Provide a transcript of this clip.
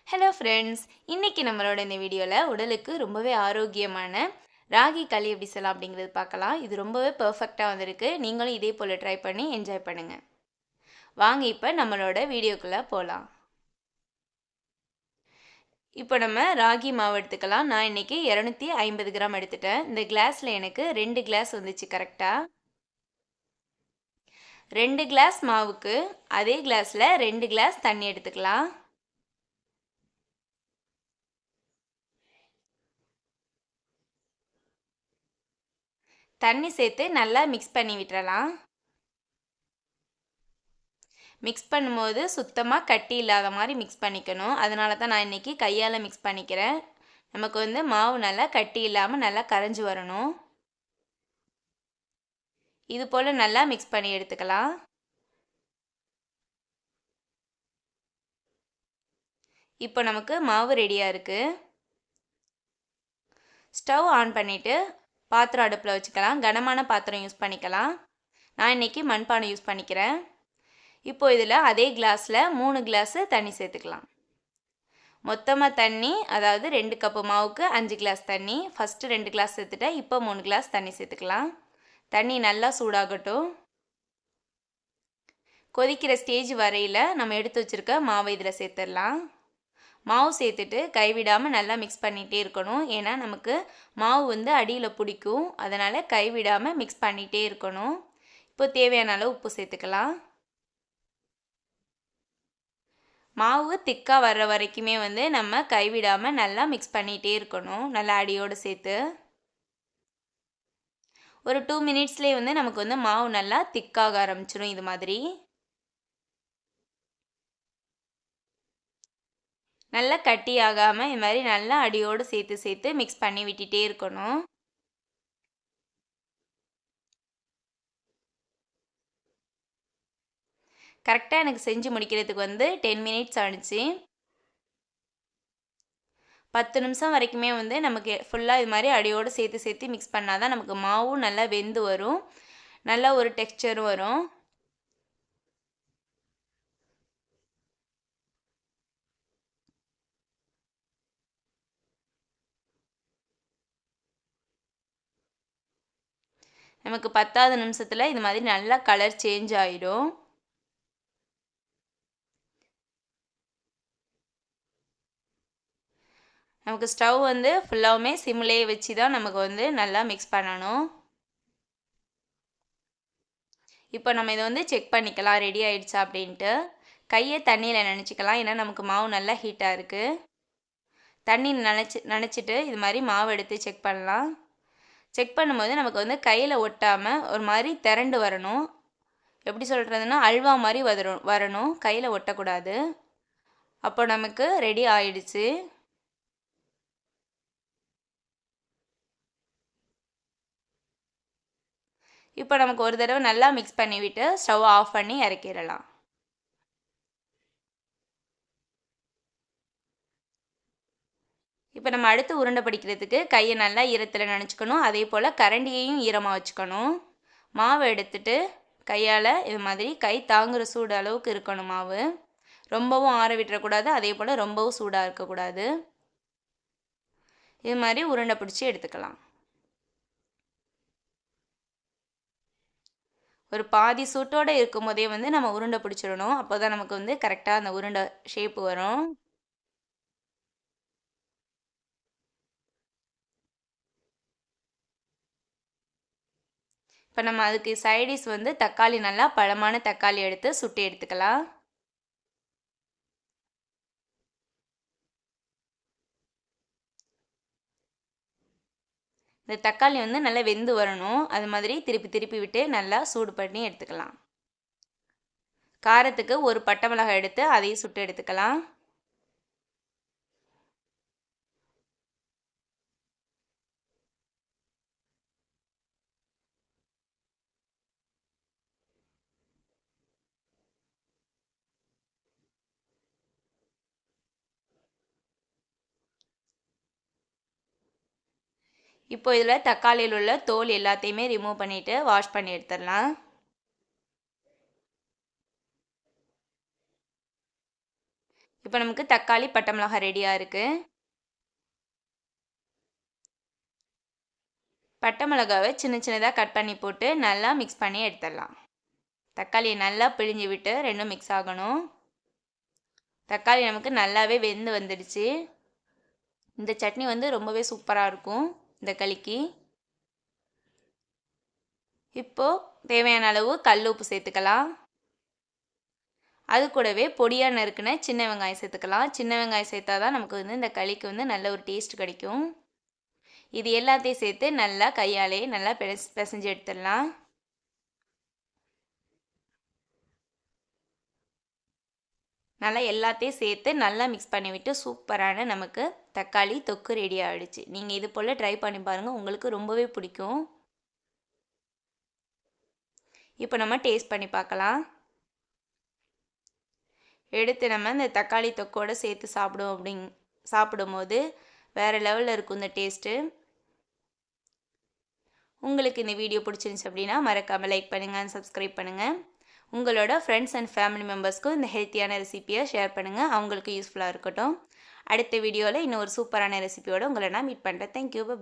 Hello friends, இன்னைக்கு நம்மளோட இந்த வீடியோவில் உடலுக்கு ரொம்பவே ஆரோக்கியமான ராகி களி எப்படி செய்யலாம் அப்படிங்கிறது பார்க்கலாம். இது ரொம்பவே பர்ஃபெக்டாக வந்திருக்கு. நீங்களும் இதே போல் ட்ரை பண்ணி என்ஜாய் பண்ணுங்கள். வாங்க இப்போ நம்மளோட வீடியோக்குள்ளே போகலாம். இப்போ நம்ம ராகி மாவு எடுத்துக்கலாம். நான் இன்றைக்கி 250 கிராம் எடுத்துட்டேன். இந்த கிளாஸில் எனக்கு 2 கிளாஸ் வந்துச்சு கரெக்டாக. 2 கிளாஸ் மாவுக்கு அதே கிளாஸில் 2 கிளாஸ் தண்ணி எடுத்துக்கலாம். தண்ணி சேர்த்து நல்லா மிக்ஸ் பண்ணி விட்டுறலாம். மிக்ஸ் பண்ணும்போது சுத்தமாக கட்டி இல்லாத மாதிரி மிக்ஸ் பண்ணிக்கணும். அதனால தான் நான் இன்றைக்கி கையால் மிக்ஸ் பண்ணிக்கிறேன். நமக்கு மாவு நல்லா கட்டி இல்லாமல் நல்லா கரைஞ்சி வரணும். இது போல் நல்லா மிக்ஸ் பண்ணி எடுத்துக்கலாம். இப்போ நமக்கு மாவு ரெடியாக இருக்குது. ஸ்டவ் ஆன் பண்ணிவிட்டு பாத்திரம் அடுப்பில் வச்சுக்கலாம். கனமான பாத்திரம் யூஸ் பண்ணிக்கலாம். நான் இன்றைக்கி மண்பானை யூஸ் பண்ணிக்கிறேன். இப்போ இதில் அதே கிளாஸில் 3 கிளாஸு தண்ணி சேர்த்துக்கலாம். மொத்தமாக தண்ணி, அதாவது 2 கப்பு மாவுக்கு 5 கிளாஸ் தண்ணி. ஃபஸ்ட்டு 2 கிளாஸ் சேர்த்துட்டேன். இப்போ 3 கிளாஸ் தண்ணி சேர்த்துக்கலாம். தண்ணி நல்லா சூடாகட்டும். கொதிக்கிற ஸ்டேஜ் வரையில் நம்ம எடுத்து வச்சுருக்க மாவை இதில் சேர்த்துடலாம். மாவு சேர்த்துட்டு கைவிடாமல் நல்லா மிக்ஸ் பண்ணிகிட்டே இருக்கணும். ஏன்னா நமக்கு மாவு அடியில் பிடிக்கும். அதனால் கைவிடாமல் மிக்ஸ் பண்ணிகிட்டே இருக்கணும். இப்போ தேவையான அளவு உப்பு சேர்த்துக்கலாம். மாவு திக்காக வர்ற வரைக்குமே நம்ம கைவிடாமல் நல்லா மிக்ஸ் பண்ணிகிட்டே இருக்கணும். நல்லா அடியோடு சேர்த்து ஒரு 2 மினிட்ஸ்லேயே நமக்கு மாவு நல்லா திக்காக ஆரம்பிச்சிடும். இது மாதிரி நல்லா கட்டி ஆகாமல் இது மாதிரி நல்லா அடியோடு சேர்த்து சேர்த்து மிக்ஸ் பண்ணி விட்டுட்டே இருக்கணும். கரெக்டாக எனக்கு செஞ்சு முடிக்கிறதுக்கு 10 மினிட்ஸ் ஆனிச்சு. 10 நிமிஷம் வரைக்குமே நமக்கு ஃபுல்லாக இது மாதிரி அடியோடு சேர்த்து சேர்த்து மிக்ஸ் பண்ணால் தான் நமக்கு மாவும் நல்லா வெந்து வரும். நல்லா ஒரு டெக்ஸ்சரும் வரும். நமக்கு 10வது நிமிஷத்தில் இது மாதிரி நல்லா கலர் சேஞ்ச் ஆகிடும். நமக்கு ஸ்டவ் ஃபுல்லாகவுமே சிம்லேயே வச்சு தான் நமக்கு நல்லா மிக்ஸ் பண்ணணும். இப்போ நம்ம இதை செக் பண்ணிக்கலாம் ரெடி ஆகிடுச்சா அப்படின்ட்டு. கையை தண்ணியில் நனைச்சிக்கலாம். ஏன்னா நமக்கு மாவு நல்லா ஹீட்டாக இருக்குது. தண்ணி நனைச்சிட்டு இது மாதிரி மாவு எடுத்து செக் பண்ணலாம். செக் பண்ணும்போது நமக்கு கையில் ஒட்டாமல் ஒரு மாதிரி திரண்டு வரணும். எப்படி சொல்கிறதுனா அல்வா மாதிரி வரணும். கையில் ஒட்டக்கூடாது. அப்போ நமக்கு ரெடி ஆயிடுச்சு. இப்போ நமக்கு ஒரு தடவை நல்லா மிக்ஸ் பண்ணிவிட்டு ஸ்டவ் ஆஃப் பண்ணி இறக்கிடலாம். இப்போ நம்ம அடுத்து உருண்டை பிடிக்கிறதுக்கு கையை நல்லா ஈரத்தில் நனைச்சிக்கணும். அதே போல் கரண்டியையும் ஈரமாக வச்சுக்கணும். மாவை எடுத்துட்டு கையால் இது மாதிரி கை தாங்குகிற சூடு அளவுக்கு இருக்கணும் மாவு. ரொம்பவும் ஆற விட்டுறக்கூடாது. அதே போல் ரொம்பவும் சூடாக இருக்கக்கூடாது. இது மாதிரி உருண்டை பிடிச்சி எடுத்துக்கலாம். ஒரு பாதி சூட்டோடு இருக்கும் போதே நம்ம உருண்டை பிடிச்சிடணும். அப்போ தான் நமக்கு கரெக்டாக அந்த உருண்டை ஷேப்பு வரும். இப்போ நம்ம அதுக்கு சைடிஸ் தக்காளி, நல்லா பழமான தக்காளி எடுத்து சுட்டு எடுத்துக்கலாம். இந்த தக்காளி நல்லா வெந்து வரணும். அது மாதிரி திருப்பி திருப்பி விட்டு நல்லா சூடு பண்ணி எடுத்துக்கலாம். காரத்துக்கு ஒரு பட்டை மிளகாய் எடுத்து அதையும் சுட்டு எடுத்துக்கலாம். இப்போ இதில் தக்காளியில் உள்ள தோல் எல்லாத்தையுமே ரிமூவ் பண்ணிவிட்டு வாஷ் பண்ணி எடுத்துடலாம். இப்போ நமக்கு தக்காளி பட்டை மிளகாய் ரெடியாக இருக்குது. பட்டை மிளகாவை சின்ன சின்னதாக கட் பண்ணி போட்டு நல்லா மிக்ஸ் பண்ணி எடுத்துடலாம். தக்காளியை நல்லா பிழிஞ்சு விட்டு ரெண்டும் மிக்ஸ் ஆகணும். தக்காளி நமக்கு நல்லாவே வெந்து வந்துடுச்சு. இந்த சட்னி வந்து ரொம்பவே சூப்பராக இருக்கும் இந்த களிக்கு. இப்போது தேவையான அளவு கல் உப்பு சேர்த்துக்கலாம். அது கூடவே பொடியாக நறுக்குன சின்ன வெங்காயம் சேர்த்துக்கலாம். சின்ன வெங்காயம் சேர்த்தா தான் நமக்கு வந்து இந்த களிக்கு வந்து நல்ல ஒரு டேஸ்ட் கிடைக்கும். இது எல்லாத்தையும் சேர்த்து நல்லா கையாலே நல்லா பிசைஞ்சு எடுத்துடலாம். நல்லா எல்லாத்தையும் சேர்த்து நல்லா மிக்ஸ் பண்ணிவிட்டு சூப்பரான நமக்கு தக்காளி தொக்கு ரெடி ஆகிடுச்சு. நீங்கள் இது போல் ட்ரை பண்ணி பாருங்கள், உங்களுக்கு ரொம்பவே பிடிக்கும். இப்போ நம்ம டேஸ்ட் பண்ணி பார்க்கலாம். எடுத்து நம்ம இந்த தக்காளி தொக்கோடு சேர்த்து சாப்பிடும்போது வேறு லெவலில் இருக்கும் இந்த டேஸ்ட்டு. உங்களுக்கு இந்த வீடியோ பிடிச்சிருந்துச்சு அப்படின்னா மறக்காமல் லைக் பண்ணுங்கள் அண்ட் சப்ஸ்கிரைப் பண்ணுங்கள். உங்களோட ஃப்ரெண்ட்ஸ் அண்ட் ஃபேமிலி மெம்பர்ஸ்க்கும் இந்த ஹெல்த்தியான ரெசிபியை ஷேர் பண்ணுங்கள், அவங்களுக்கு யூஸ்ஃபுல்லாக இருக்கட்டும். அடுத்த வீடியோவில் இன்னும் ஒரு சூப்பரான ரெசிபியோடு உங்களை நான் மீட் பண்ணுறேன். Thank you, by.